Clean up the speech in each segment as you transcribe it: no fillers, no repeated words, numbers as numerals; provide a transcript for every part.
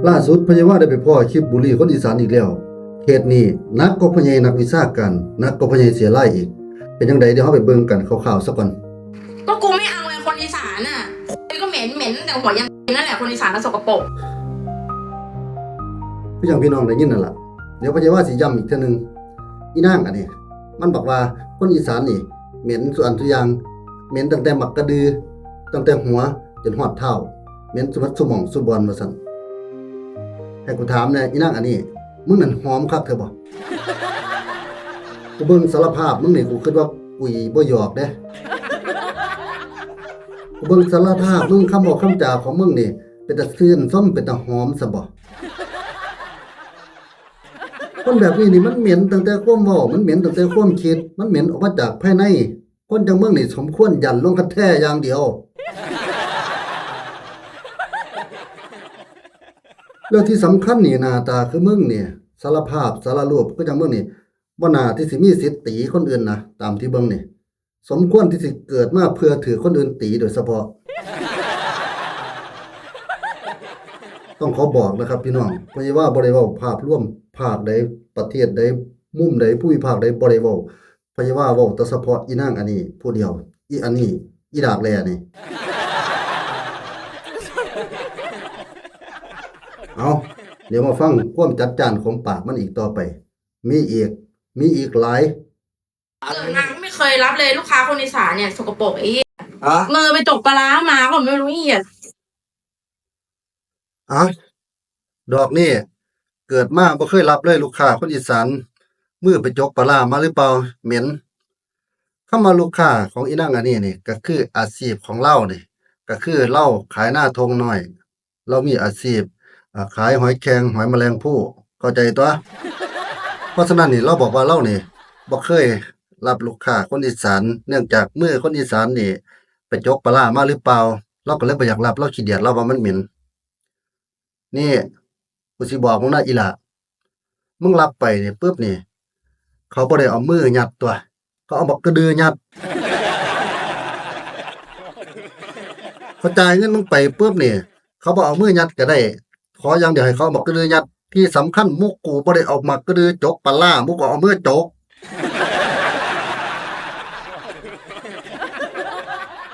ล่าสุดพญาว่าได้ไปพ้อคลิปบุรีคนอีสานอีกแล้วเขตนี้นักก็พญานักวิชาการนักก็พญาเสียไล่อีกเป็นจังไดเดี๋ยวเฮาไปเบิ่งกันคร่าวๆซะก่อนก็กูไม่เอาไงคนอีสานน่ะก็เหม็นตั้งแต่หัวยันนั่นแหละคนอีสานน่ะสกปรกคืออย่างพี่น้องได้ยินนั่นล่ะเดี๋ยวพญาว่าสิย้ำอีกเทื่อนึงอีนางอันนี้มันบอกว่าคนอีสานนี่เหม็นส่วนทุกอย่างเหม็นตั้งแต่หมักกระดือตั้งแต่หัวจนฮอดเท้าเหม็นสุมัดสุหม่องสุบอนว่าซั่นให้กูถามแน่อีนางอันนี้มึงนั่นหอมคักเถอะบ่กูเบิ่งสารภาพมึงนี่กูคิดว่ากุยบ่หยอกเด้กูเบิ่งสารภาพมึงคำบอกคำจาของมึงนี่เป็นตาซื่นส้มเป็นตาหอมซะบ่คนแบบนี้นี่มันเหม็นตั้งแต่ความเว้ามันเหม็นตั้งแต่ความคิดมันเหม็นออกมาจากภายในคนจังมึงนี่สมควรยันลงคันแท้อย่างเดียวแล้วที่สำคัญนี่หน้าตาคือมึงเนี่ยสารภาพสารรูปก็จังมึงนี่บ่น่าที่สิมีสิทธิ์ตีคนอื่นนะตามที่เบิ่งนี่สมควรที่สิเกิดมาเพื่อถือคนอื่นตีโดยเฉพาะต้องขอบอกนะครับพี่น้องบ่ใช่ว่าบ่ได้เว้าภาพรวมภาคใดประเทศใดมุมใดภูมิภาคใดบ่ได้เว้าพะยาว่าเว้าแต่เฉพาะอีนางอันนี้ผู้เดียวอีอันนี้อีดากแลนี่เอาเดี๋ยวมาฟังความจัดจ้านของปากมันอีกต่อไปมีอีกหลายนางไม่เคยรับเลยลูกค้าคนอีสานเนี่ยสกปรกไอ้มือไปตกปลาร้ามาก็ไม่รู้เหี้ยดอกนี่เกิดมาบ่เคยรับเลยลูกค้าคนอีสานมือไปจกปลาร้ามาหรือเปล่าเหม็นคำว่าลูกค้าของอีนางอันนี้นี่ก็คืออาชีพของเรานี่ก็คือเราขายหน้าทงน้อยเรามีอาชีพขายหอยแครงหอยแมลงภู่เข้าใจตัวเพราะฉะนั้นนี่เราบอกว่าเรานี่บ่เคยรับลูกค้าคนอีสานเนื่องจากมือคนอีสานนี่ไปจกปลาร้ามาหรือเปล่าเราก็เลยบ่อยากรับเราขี้เกียจเราว่ามันเหม็นนี่กูสิบอกมึงนะอีหล่ามึงรับไปนี่ปึ๊บนี่เขาบ่ได้เอามือยัดตัวเขาเอาบักกระดือยัดเขาจ่ายเงินมึงไปปึ๊บนี่เขาบ่เอามือยัดก็ได้ขออย่างเดียวให้เขาเอาบักกระดือยัดที่สำคัญมุกกูบ่ได้เอาบักกระดือจกปลาร้ามุกก็เอามือจก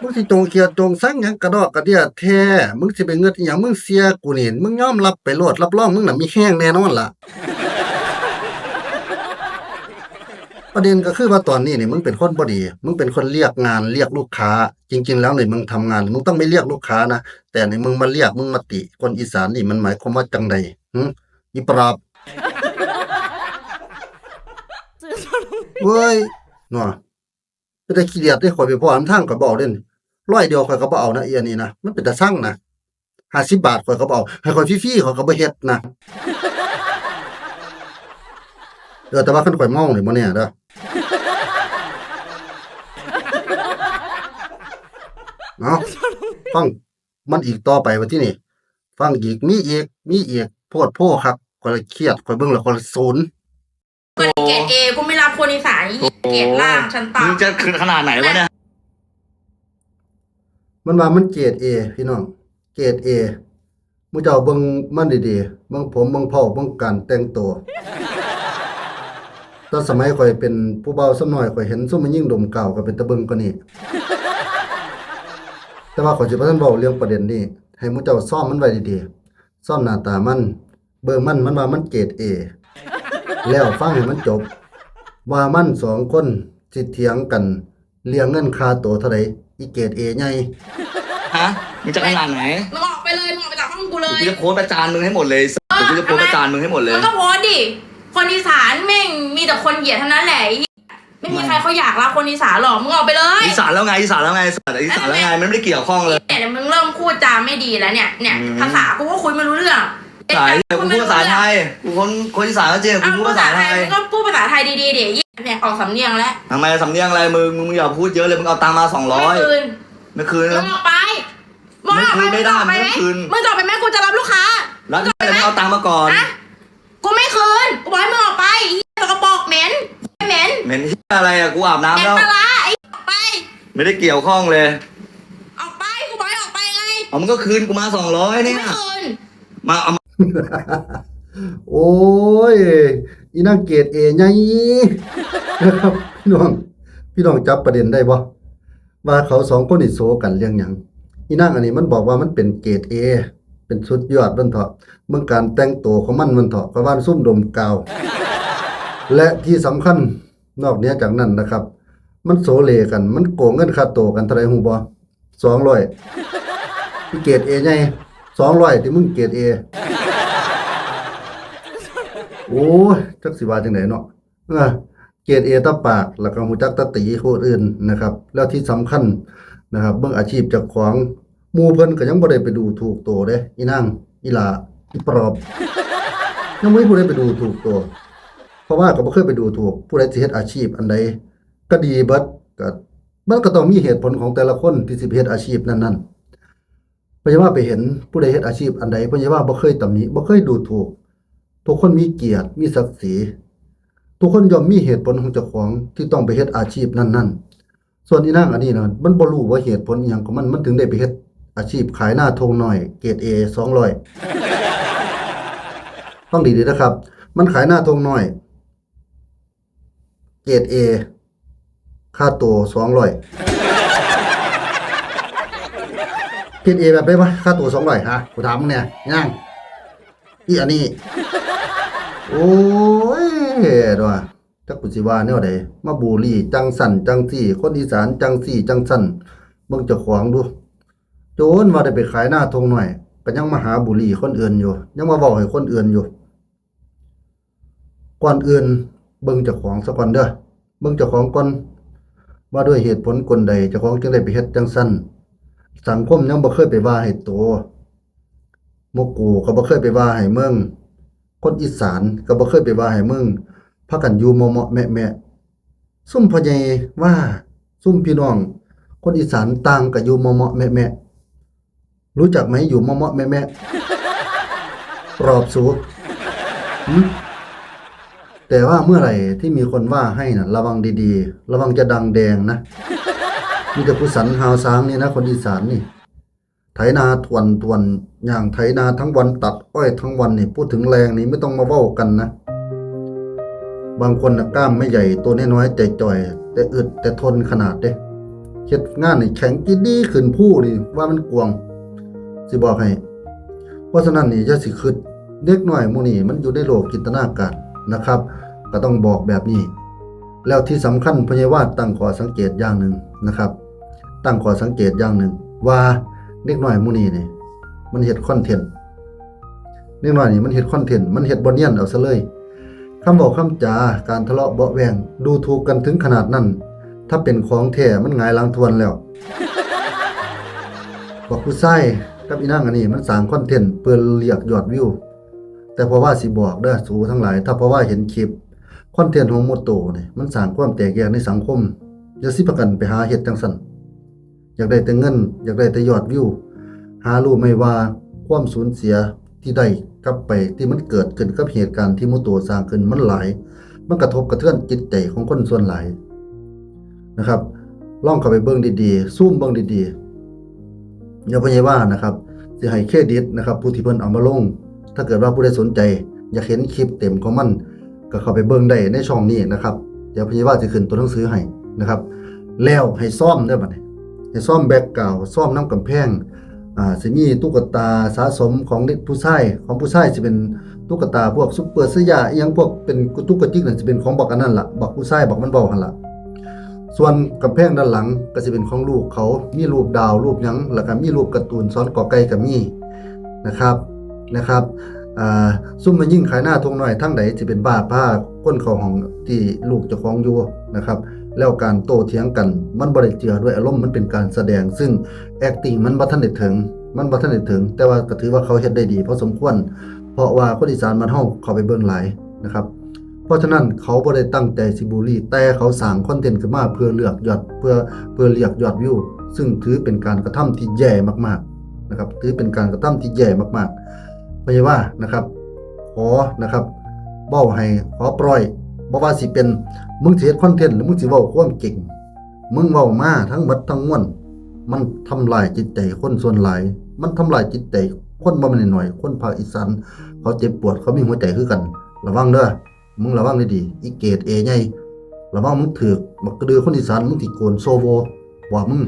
มึงสิจงเขียดจงสั่งหยังกระดอกกระเดี้ยแท้มึงสิไปเงิดอีหยังมึงเสียกูนี่มึงยอมรับไปโลดรับรองมึงน่ะมีแห้งแน่นอนล่ะประเด็นก็คือว่าตอนนี้นี่มึงเป็นคนบ่ดีมึงเป็นคนเรียกงานเรียกลูกค้าจริงๆแล้วนี่มึงทำงานมึงต้องไม่เรียกลูกค้านะแต่นี่มึงมาเรียกมึงมาติคนอีสานนี่มันหมายความว่าจังใดอีปราบเว้ยเนาะจะได้ขี้เกียจได้ข่อยไปพ้อนำทางก็บ่เอาเด้100เดียวข่อยก็บ่เอานะอีอันนี้นะมันเป็นตาซังนะ50บาทข่อยก็บ่เอาให้ข่อยฟรีๆข่อยก็บ่เฮ็ดนะแต่ว่าคันข่อยเมานี่บ่แน่เด้อเนาะฟังมันอีกต่อไปว่าที่นี่ฟังอีกมีอีกโพดโพครับข่อยเครียดข่อยเบิ่งแล้วข่อยสูนเกรดเอกูไม่รับคนอีสานเกรดล่างชั้นต่ำมึงจะคือขนาดไหนวะเนี่ยมันว่ามันเกรด A พี่น้องเกรด A มึงเจ้าเบิ่งมันดีๆเบิ่งผมเบิ่งเผ่าเบิ่งการแต่งตัวตอนสมัยข่อยเป็นผู้เบาซ้ำน้อยข่อยเห็นซุมมันยิ่งดมกาวก็เป็นตะเบิ่งกว่านี้แต่ว่าข่อยสิบ่ทันเว้าเรื่องประเด็นนี้ให้มึงเจ้าซ่อมมันไว้ดีๆซ่อมหน้าตามันเบิ่งมันว่ามันเกรด A แล้วฟังให้มันจบว่ามัน2คนสิเถียงกันเรื่องเงินค่าตัวเท่าใดอีเกรด A ใหญ่ฮะมึงจะขนาดไหนมึงออกไปเลยมึงออกไปจากห้องกูเลยกูจะโพสต์ประจานมึงให้หมดเลยกูจะโพสต์ประจานมึงให้หมดเลยมึงก็โพสดิคนอีสานแม่งมีแต่คนเหยียดเท่านั้นแหละไม่มีใครเขาอยากรับคนอีสานหรอกมึงออกไปเลยอีสานแล้วไงมันไม่ได้เกี่ยวข้องเลยเนี่ยมึงเริ่มพูดจาไม่ดีแล้วเนี่ยภาษากูก็คุยไม่รู้เรื่องสายกูพูดภาษาไทยกูคนอีสานก็จริงกูพูดภาษาไทยมึงก็พูดภาษาไทยดีๆเดี๋ยวเนี่ยออกสำเนียงแล้วทำไมสำเนียงอะไรมึงอย่าพูดเยอะเลยมึงเอาตังค์มา200ไม่คืนมึงออกไปไม่ได้ไม่คืนมึงจะออกไปไหมกูจะรับลูกค้าแล้วมึงเอาตังค์มาก่อนกูไม่คืนกูบอกให้มึงออกไปตะกระบอกเหม็นที่อะไรอะกูอาบน้ำแล้วปลาไอ้ออกไปไม่ได้เกี่ยวข้องเลยออกไปกูบอกให้ออกไปไงมึงก็คืนกูมา200เนี่ยไม่คืนมาเอา โอ้ยอีนางเกรดเอใหญ่นะครับพี่น้องจับประเด็นได้บ่ว่าเขาสองคนนี่โซกันเรื่องหยังอีนางอันนี้มันบอกว่ามันเป็นเกรดเอเป็นสุดยอดมันเถาะเมื่อการแต่งตัวของมันเถาะก็ว่านซุ่มดมกาว และที่สำคัญนอกเหนือจากนั้นนะครับ มันโสเลกันมันโกงเงินค่าตัวกันเท่าไหร่ฮู้บ่200พี่เกรดเอใหญ่200ที่มึงเกรดเอ โอ้ยจักสิว่าจังไดเนาะเกรดเอตะปากแล้วก็ฮู้จักตะตีคนอื่นนะครับ แล้วที่สำคัญนะครับเบิ่งอาชีพเจ้าของหมู่เพิ่นก็ยังบ่ได้ไปดูถูกตัวเด้อีนางอีหลาอีปรอบยังบ่มีผู้ใดไปดูถูกตัวเพราะว่าก็บ่เคยไปดูถูกผู้ใดสิเฮ็ดอาชีพอันใดก็ดีเบิดก็มันก็ต้องมีเหตุผลของแต่ละคนที่สิเฮ็ดอาชีพนั้นๆเพราะว่าไปเห็นผู้ใดเฮ็ดอาชีพอันใดเพราะว่าบ่เคยตำหนิบ่เคยดูถูกทุกคนมีเกียรติมีศักดิ์ศรีทุกคนย่อมมีเหตุผลของเจ้าของที่ต้องไปเฮ็ดอาชีพนั้นๆส่วนอีนางอันนี้นะมันบ่รู้ว่าเหตุผลอิหยังของมันถึงได้ไปเฮ็ดอาชีพขายหน้าทงน้อยเกรด A 200ฟังดีๆนะครับมันขายหน้าทงน้อยเกรด A ค่าตัว200เกรด A แบบได้ป่ะค่าตัว200ฮะกูถามมึงเนี่ยย่างอีอันนี้โอ้ยดว่าจักกูสิว่าแนวใดมาบูลลี่จังสั่นจังซี่คนอีสานจังซี่จังสั่นเบิ่งเจ้าของดูโจรว่าได้ไปขายหน้าทงหน่อยก็ยังมาหาบูลลี่คนอื่นอยู่ยังมาเว้าให้คนอื่นอยู่ก่อนอื่นเบิ่งเจ้าของซะก่อนเด้อเบิ่งเจ้าของก่อนว่าด้วยเหตุผลกลใดเจ้าของจึงได้ไปเฮ็ดจังซั่นสังคมยังบ่เคยไปว่าให้โตหมู่กูก็บ่เคยไปว่าให้มึงคนอีสานก็บ่เคยไปว่าให้มึงพากันอยู่เมาะๆแมะๆซุ่มพ่อใหญ่ว่าซุ่มพี่น้องคนอีสานต่างก็อยู่เมาะๆแมะๆรู้จักไหมอยู่เมาะๆแมะๆปลอบสูแต่ว่าเมื่อไหร่ที่มีคนว่าให้น่ะระวังดีๆระวังจะดังแดงนะมีแต่ผู้สันหาวสางนี่นะคนอีสานนี่ไถนาทวนอย่างไถนาทั้งวันตัดอ้อยทั้งวันนี่พูดถึงแรงนี่ไม่ต้องมาเว้ากันนะบางคนน่ะกล้ามไม่ใหญ่ตัวน้อยๆแต่จ่อยแต่อึดแต่ทนขนาดเด้เฮ็ดงานนี่แข็งกินดีขึ้นผู้นี่ว่ามันกวงสิบอกให้เพราะฉะนั้นนี่อย่าสิคิดเด็กน้อยหมู่นี่มันอยู่ในโลกจินตนาการนะครับก็ต้องบอกแบบนี้แล้วที่สำคัญพญาวาสตั้งข้อสังเกตอย่างหนึ่งนะครับตั้งข้อสังเกตอย่างหนึ่งว่าเด็กน้อยหมู่นี้นี่มันเฮ็ดคอนเทนต์เด็กน้อยนี่มันเฮ็ดคอนเทนต์มันเฮ็ดบ่เนียนเอาซะเลยคำบอกคำจาการทะเลาะเบาะแวงดูถูกกันถึงขนาดนั้นถ้าเป็นของแท้มันหงายหลังทวนแล้วบอกผู้ชายกับอีนางอันนี้มันสร้างคอนเทนต์เพื่อเรียกยอดวิวแต่เพราะว่าสิบอกเด้อสู่ทั้งหลายถ้าเพราะว่าเห็นคลิปคอนเทนต์ของโมโตนี่มันสร้างความแตกแยกในสังคมอย่าสิประกันไปหาเฮ็ดจังซั่นอยากได้แต่เงินอยากได้แต่ยอดวิวหารู้ไหมว่าความสูญเสียที่ได้กลับไปที่มันเกิดขึ้นกับเหตุการณ์ที่โมโตสร้างขึ้นมันหลายมันกระทบกระเทือนจิตใจของคนส่วนหลายนะครับลองเข้าไปเบิ่งดีๆซูมเบิ่งดีๆอย่าพยายว่านะครับสิให้เครดิตนะครับผู้ที่เพิ่นเอามาลงถ้าเกิดว่าผู้ใดสนใจอยากเห็นคลิปเต็มของมันก็เข้าไปเบิ่งได้ในช่องนี้นะครับเดี๋ยวพยาบาลสิขึ้นตัวหนังสือให้นะครับแล้วให้ซ่อมเด้อบัดนี้ให้ซ่อมแบ็คกราวด์ซ่อมน้ำกำแพงสิมีตุ๊กตาสะสมของเด็กผู้ชายของผู้ชายสิเป็นตุ๊กตาพวกซุปเปอร์เสื้อยาอีหยังพวกเป็นตุ๊กจิ๊กนั่นสิเป็นของบักอันนั้นล่ะบักผู้ชายบักมันเว้าหั่นล่ะส่วนกำแพงด้านหลังก็สิเป็นของลูกเขามีรูปดาวรูปหยังแล้วก็มีรูปการ์ตูนสอนกอไก่ก็มีนะครับซุ่มมายิ่งขายหน้าทงน้อยทั้งใดสิเป็นบ้าผ้าก้นเข้าห้องที่ลูกเจ้าของอยู่นะครับแล้วการโต้เถียงกันมันบ่ได้เจือด้วยอารมณ์มันเป็นการแสดงซึ่ง acting มันบ่ทันได้ถึงแต่ว่าก็ถือว่าเขาเฮ็ดได้ดีพอสมควรเพราะว่าคนอีสานมันเฮาเข้าไปเบิ่งหลายนะครับเพราะฉะนั้นเขาบ่ได้ตั้งใจสิบูลลี่แต่เขาสร้างคอนเทนต์ขึ้นมาเพื่อเรียกยอดเพื่อเรียกยอดวิวซึ่งถือเป็นการกระทำที่แย่มากๆนะครับถือเป็นการกระทำที่แย่มากๆไม่ใช่ว่านะครับขอนะครับเว้าให้ขอปล่อยบ่ว่าสิเป็นมึงสิเฮ็ดคอนเทนต์หรือมึงสิเว้าความเก่งมึงเว้ามาทั้งหมดทั้งมวลมันทำลายจิตใจคนส่วนหลายมันทำลายจิตใจ คนบ่แม่นน้อยๆคนภาคอีสานเขาเจ็บปวดเขามีหัวใจคือกันระวังเด้อมึงระวังดีๆอีเกรด A ใหญ่ระวังมึงถูกบักกระดือคนอีสานมึงสิโกนโซโวบอกมึง